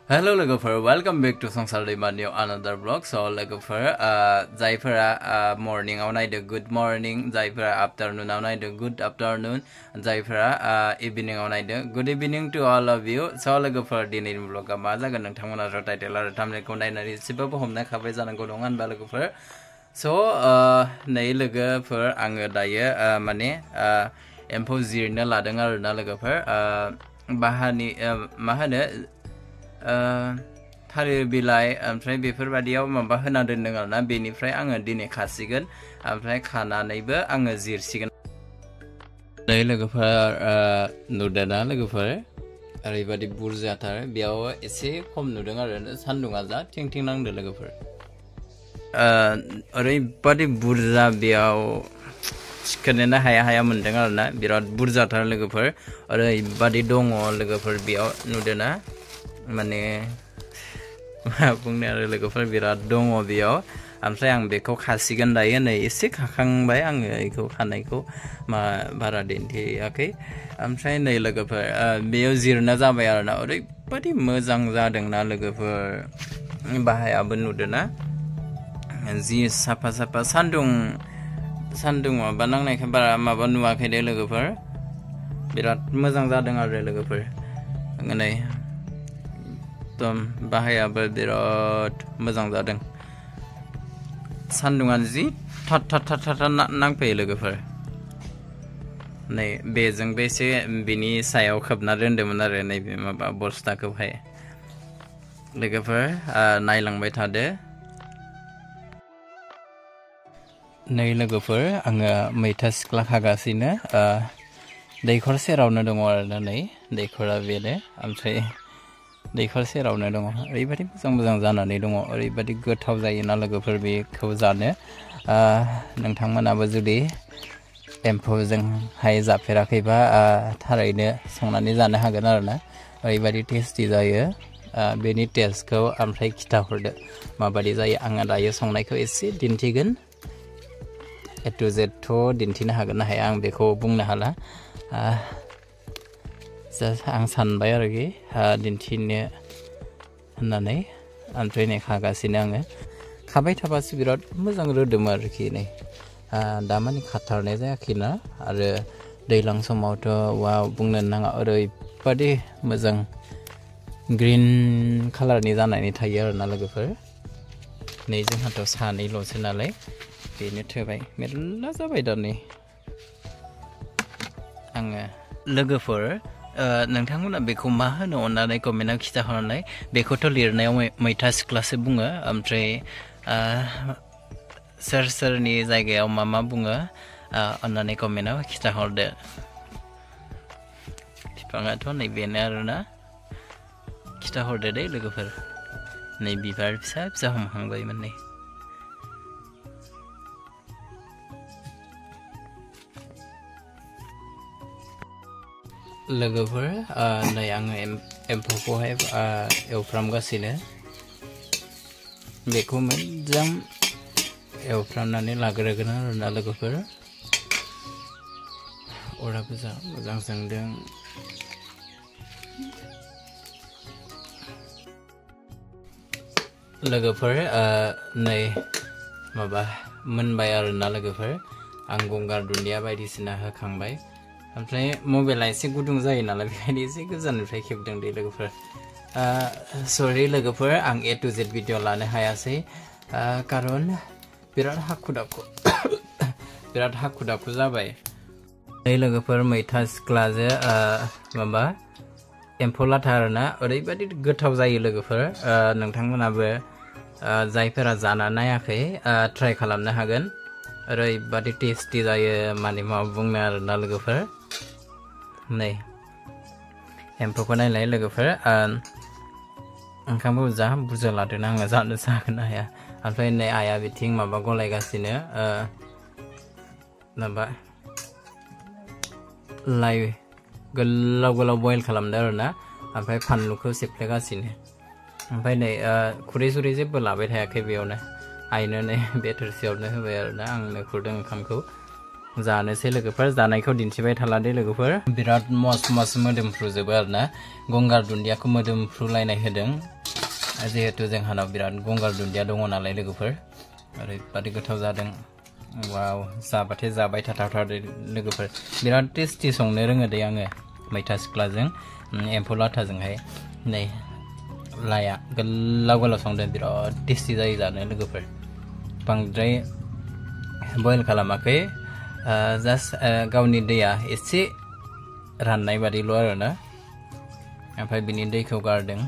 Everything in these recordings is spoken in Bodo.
Hello logofer, welcome back to Sangsar दैमानि another vlog. So logofer, जायफोरा morning आव नायदो good morning, जायफोरा afternoon आव नायदो good afternoon, जायफोरा evening आव नायदो good evening to all of you. So logofer दिनैनि vlog मा जागोन नोंथांमोना टाइटेल आरो thumbnail-खौ नायनानै एसेबाबो हमनायखाबाय जानांगौ नङा होनबा लोगोफोर. So नै लोगोफोर आङो दायो माने एम्फौ जिरनो लादों आरोना लोगोफोर बाहानि मा होनो थालिर बिलाइ ओमफ्राय बेफोरबादियाव माबा होना दोनदों आरोना बेनिफ्राय आङो दिनै खासिगोन ओमफ्राय खानानैबो आङो जिरसिगोन नै लोगोफोर नुदोंना लोगोफोर ओरैबादि बुरजाथार बेयाव एसे खम नुदों आरो सान्दुङा जा थिं थिं नांदों लोगोफोर ओरैबादि बुरजा बेयाव सिखोनोनो हाया मोनदों आरोना बिराद बुरजाथार लोगोफोर ओरैबादि दङ लोगोफोर बेयाव नुदोंना माने मा बुंनो आरो लोगोफोर बिराद दङ बेयाव ओमफ्राय आं बेखौ खासिगोन दायो नै एसे खाखांबाय आङो बेखौ खानायखौ मा बारा दिन्थियाखै ओमफ्राय नै लोगोफोर बेयाव जिरना जाबाय आरोना ओरैबादि मोजां जादोंना लोगोफोर बाहायाबो नुदोंना जि साफा साफा सान्दुं माबा नांनायखाय बारा माबा नुवाखै दे लोगोफोर बिराद मोजां जादों आरो लोगोफोर नै एकदम बाहायाबो बिराद मोजां जादों सान्दुङा जि थाट नांफैयो लोगोफोर नै बेजोंबो एसे बिनि सायाव खोबना दोन्दोंमोन आरो नैबे माबा बस्थाखौहाय लोगोफोर नायलांबाय थादो नै लोगोफोर आङो मैथा सिख्ला खागासिनो दैखर सेरावनो दङ आरोना नै दैखरा बेनो ओमफ्राय दैखर सेरावनो दङ ओरैबादि मोजां जानानै दङ ओरैबादि गोथाव जायोना लोगोफोर बेखौ जानो नोंथांमोनाबो जुदि एम्फौजोंहाय जाफेराखैबा थारैनो संनानै जानो हागोन आरोना ओरैबादि टेस्टि जायो बेनि टेस्टखौ ओमफ्राय खिथाहरदो माबादि जायो आङो दायो संनायखौ एसे दिन्थिगोन A to Z थ' दिन्थिनो हागोन ना हाया आं बेखौ बुंनो हाला आं सानबाय आरोखि दिन्थिनो होननानै ओमफ्राय नै खागासिनो आङो खाबाय थाबासो बिराद मोजां रोदोमो आरोखि नै दामानि खाथारनाय जायाखैना आरो दैज्लां समावथ' वाव बुंनो नाङा ओरैबादि मोजां ग्रिन कालारनि जानानै थायो आरोना लोगोफोर नै जोंहाथ' सानैल'सो नालाय बेनो थोबाय मेरला जाबाय दा नै आङो लोगोफोर नोंथांमोना बेखौ मा होनो अननानै कमेन्टआव खिथाहरनाय बेखौथ' लिरनायाव मैथा सिख्लासो बुङो ओमफ्राय सोरनि जायगायाव मा बुङो अननानै कमेन्टआव खिथाहरदो बिफाङाथ' नै बेनो आरोना खिथाहरदो दे लोगोफोर नै बिबार फिसा हमहांबायमोन नै लोगोफोर नै आङो एम्फौखौहाय एवफ्रामगासिनो बेखौ मोजां एवफ्रामनानै लाग्रोगोन आरोना लोगोफोर अराबो जा मोजां जोंदों लोगोफोर नै माबा मोनबाय आरोना लोगोफोर आं गंगार दुन्दिया बायदिसिना होखांबाय ओमफ्राय मबाइला एसे गुदुं जायो नालाय बेखायनो एसे गोजाननिफ्राय खेबदों दे लोगोफोर सरि लोगोफोर आं A to Z भिडिअ लानो हायासै कारन बिराद हाखु दाखु जाबाय नै लोगोफोर मैथा सिख्लाजों माबा एम्फौ लाथा आरोना ओरैबादि गोथाव जायो लोगोफोर नोंथांमोनाबो जायफोरा जाना नायाखै ट्राइ खालामनो हागोन ओरैबादि टेस्टि जायो माने मा बुंनो आरोना लोगोफोर नै एम्फौखौ नायलाय लोगोफोर ओंखामखौ जा बुरजा लादों आङो जानो हागोन हाया ओमफ्राय नै आइया बिथिं माबा गलायगासिनो माबा लाइ गोलाव बयल खालामदों आरोना ओमफ्राय फानलुखौ सेफ्लेगासिनो ओमफ्राय नै खुरै सुरै जेबो लाबाय थायाखै बेयावनो आइनो नै बे थोरसियावनो होबाय आरोना आंनो खुरदों ओंखामखौ जानोसै लोगोफोर जानायखौ दिन्थिबाय थाला दे लोगोफोर बिराद मस्त मोदोमफ्रुजोबो आरोना गंगार दुन्दियाखौ मोदोमफ्रुलायनाय होदों जिहेतु जोंहानाव बिराद गंगार दुन्दिया दङ नालाय लोगोफोर ओरैबादि गोथाव जादों वाव जाबाथाय जाबाय थाथावथाव लोगोफोर बिराद टेस्टि संनो रोङो दे आङो मैथा सिख्लाजों एम्फौ लाथाजोंहाय नै लाया गोलाव गोलाव संदों बिराद टेस्टि जायो जानो लोगोफोर बांद्राय बयल खालामाखै जास्ट गावनि दैया एसे राननाय बादिल' आरोना ओमफ्राय बिनि दैखौ गारदों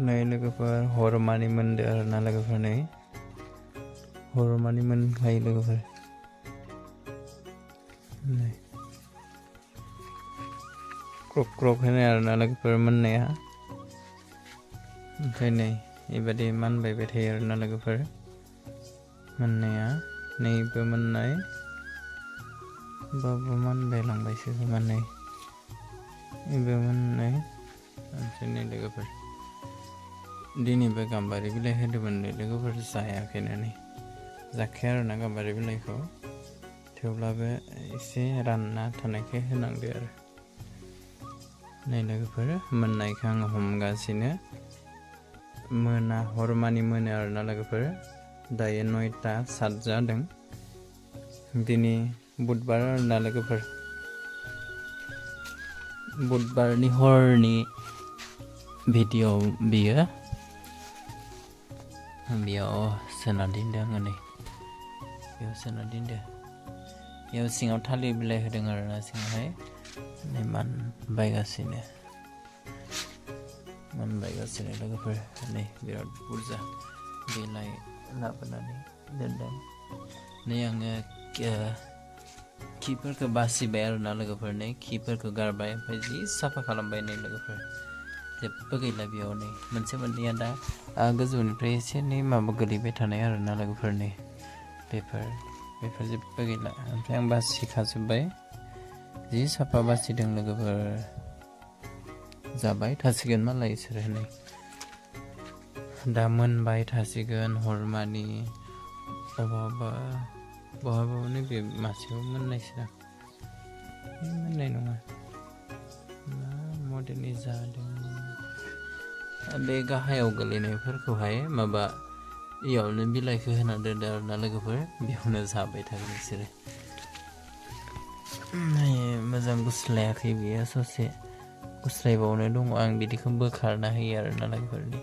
नै लोगोफोर हरमानि मोनदो आरोना लोगोफोर नै हरमानि मोनखायो लोगोफोर नै क्रक क्रक होनो आरोना लोगोफोर मोननाया ओमफ्राय नै बेबादि मानबायबाय थायो आरोना लोगोफोर मोननाया नैबो मोननाय बाबु मानबाय लांबायसो खोमा नै बेबो मोननाय ओमफ्राय नै लोगोफोर दिनैबो गाम्बारि बिलाइ होदोंमोन लोगोफोर जायाखैनो नै जाखाया आरोना गाम्बारि बिलाइखौ थेवब्लाबो एसे रानना थानायखाय होनांदो आरो नै लोगोफोर मोननायखौ आङो हमगासिनो मोना हरमानि मोनो आरोना लोगोफोर दायो 9टा 7 जादों दिनै बुधबार आरोना लोगोफोर बुधबारनि हरनि भिडिअ बियो बेयाव सोना दोनदों आङो नै बेयाव सोना दोनदों बेयाव सिङाव थालिर बिलाइ होदों आरोना सिङावहाय नै मोनबायगासिनो लोगोफोर नै बिराद बुरजा बिलाइ लाबोनानै दोनदों नै आङो खिफोरखौ बासिबाय आरोना लोगोफोर नै खिफोरखौ गारबाय ओमफ्राय जि साफा खालामबाय नै लोगोफोर जेबो गैला बेयाव नै मोनसे मोननैया दा गोजौनिफ्राय एसे एनै माबा गोलैबाय थानाय आरोना लोगोफोर नै बेफोर जेबो गैला ओमफ्राय आं बासिखाजोब्बाय जि साफा बासिदों लोगोफोर जाबाय थासिगोन मालाय इसोरो नै दा मोनबाय थासिगोन हरमानि बहाबा नैबे मासेयाव मोननायसो मोननाय नङा मा मडेलनि जादों बे गाहायाव गोलैनायफोरखौहाय माबा इयावनो बिलाइखौ होना दोनदो आरोना लोगोफोर बेयावनो जाबाय थागोन बिसोरो मोजां गुस्लायाखै बेयो ससे गुस्लायबावनो दङ आं बिदिखौ बोखारना होयो आरोना लोगोफोरनि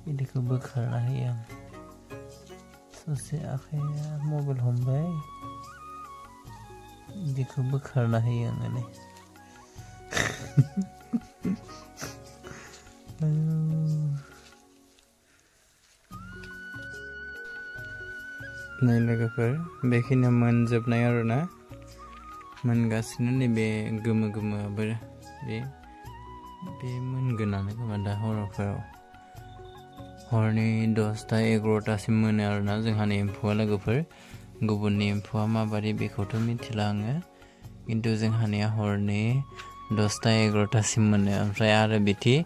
बिदिखौ बोखारना होयो आं ससे आखाइया मबाइल हमबाय बिदिखौ बोखारना होयो आङो नै लोगोफोर बेखिनिया मोनजोबनाय आरोना मोनगासिनो नैबे गोमो गोमोआबो बे मोनगोनानो खोमा दा हरफोराव हरनि 10टा 11टासिम मोनो आरोना जोंहानि एम्फौआ लोगोफोर गुबुननि एम्फौआ माबादि बेखौथ' मिथिला आङो खिन्थु जोंहानिया हरनि 10टा 11टासिम मोनो ओमफ्राय आरो बिदि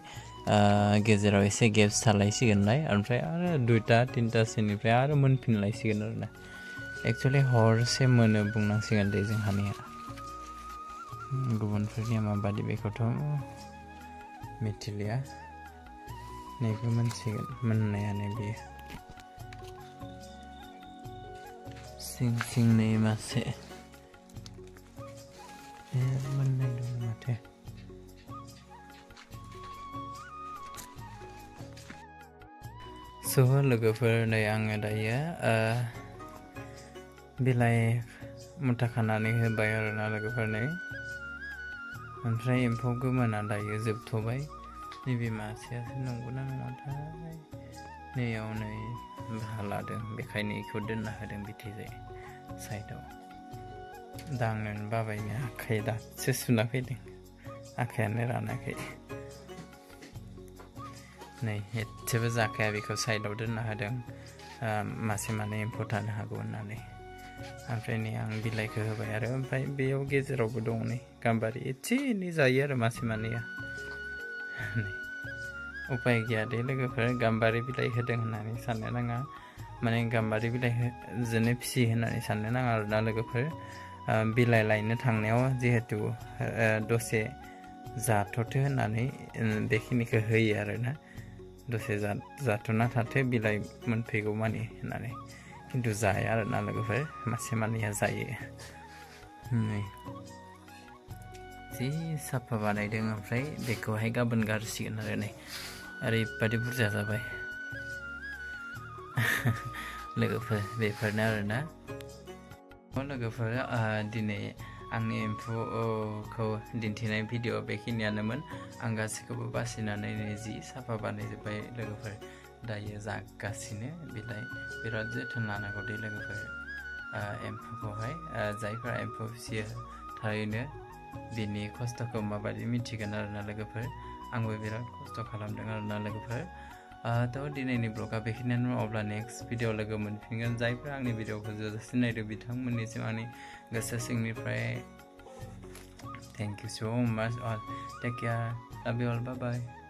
गेजेराव एसे गेप्स थालायसिगोनलाय ओमफ्राय आरो 2टा 3टासोनिफ्राय आरो मोनफिनलायसिगोन आरोना एक्सुवेलि हरसे मोनो बुंनांसिगोन दे जोंहानिया गुबुनफोरनिया माबादि बेखौथ' मिथिलिया नैबो मोनसिगोन मोननायानो बेयो सिं नै मासे मोननाय दं माथो स' लोगोफोर नै आङो दायो बिलाइ मुथा खानानै होबाय आरोना लोगोफोर नै ओमफ्राय एम्फौ गोमोना दायो जोबथ'बाय नैबे मासेयासो नंगौना नङाथाय नैयाव नै लादों बेखायनो बेखौ दोनना होदों बिथिजाय साइडआव दांनो बाबायनो आखाइ दासो सुना फैदों आखायानो रानाखै नै एसेबो जाखाया बेखौ साइडआव दोनना होदों मासे माने एम्फौ थानो हागौ होननानै ओमफ्राय नै आं बिलाइखौ होबाय आरो ओमफ्राय बेयाव गेजेरावबो दं नै गाम्बारि एसे एनै जायो आरो मासे मानैया उपाय गैया दे लोगोफोर गाम्बारि बिलाइ होदों होननानै साननो नाङा माने गाम्बारि बिलाइ जोंनो फिसियो होननानै साननो नाङा आरोना लोगोफोर बिलाइ लायनो थांनायाव जिहेतु दसे जाथ'थो होननानै बेखिनिखौ होयो आरोना दसे जाथ'ना थाथो बिलाइ मोनफैगौ मानि होननानै खिन्थु जाया आरोना लोगोफोर मासे मानैया जायो नै जि साफा बानायदों ओमफ्राय बेखौहाय गाबोन गारसिगोन आरो नै ओरैबादि बुरजा जाबाय लोगोफोर बेफोरनो आरोना लोगोफोर दिनै आंनि एम्फौखौ दिन्थिनाय भिडिअ बेखिनियानोमोन आं गासैखौबो बासिनानै जि साफा बानायजोब्बाय लोगोफोर दायो जागासिनो बिलाइ बिराद जोथोन लानांगौ दे लोगोफोर एम्फौखौहाय जायफोरा एम्फौ फिसियो थारैनो बिनि खस्थ'खौ माबायदि मिथिगोन आरोना लोगोफोर आंबो बिराद खस्थ' खालामदों आरोना लोगोफोर थ' दिनैनि ब्लगा बेखिनियानो अब्ला नेक्स्ट भिडिअ लोगो मोनफिनगोन जायफोरा आंनि भिडिअखौ जोबजासिम नायदों बिथांमोननिसिम आंनि गोसो सिंनिफ्राय थेंक इउ स' माच अल टेक केयार लाभ इउ अल बाय बाय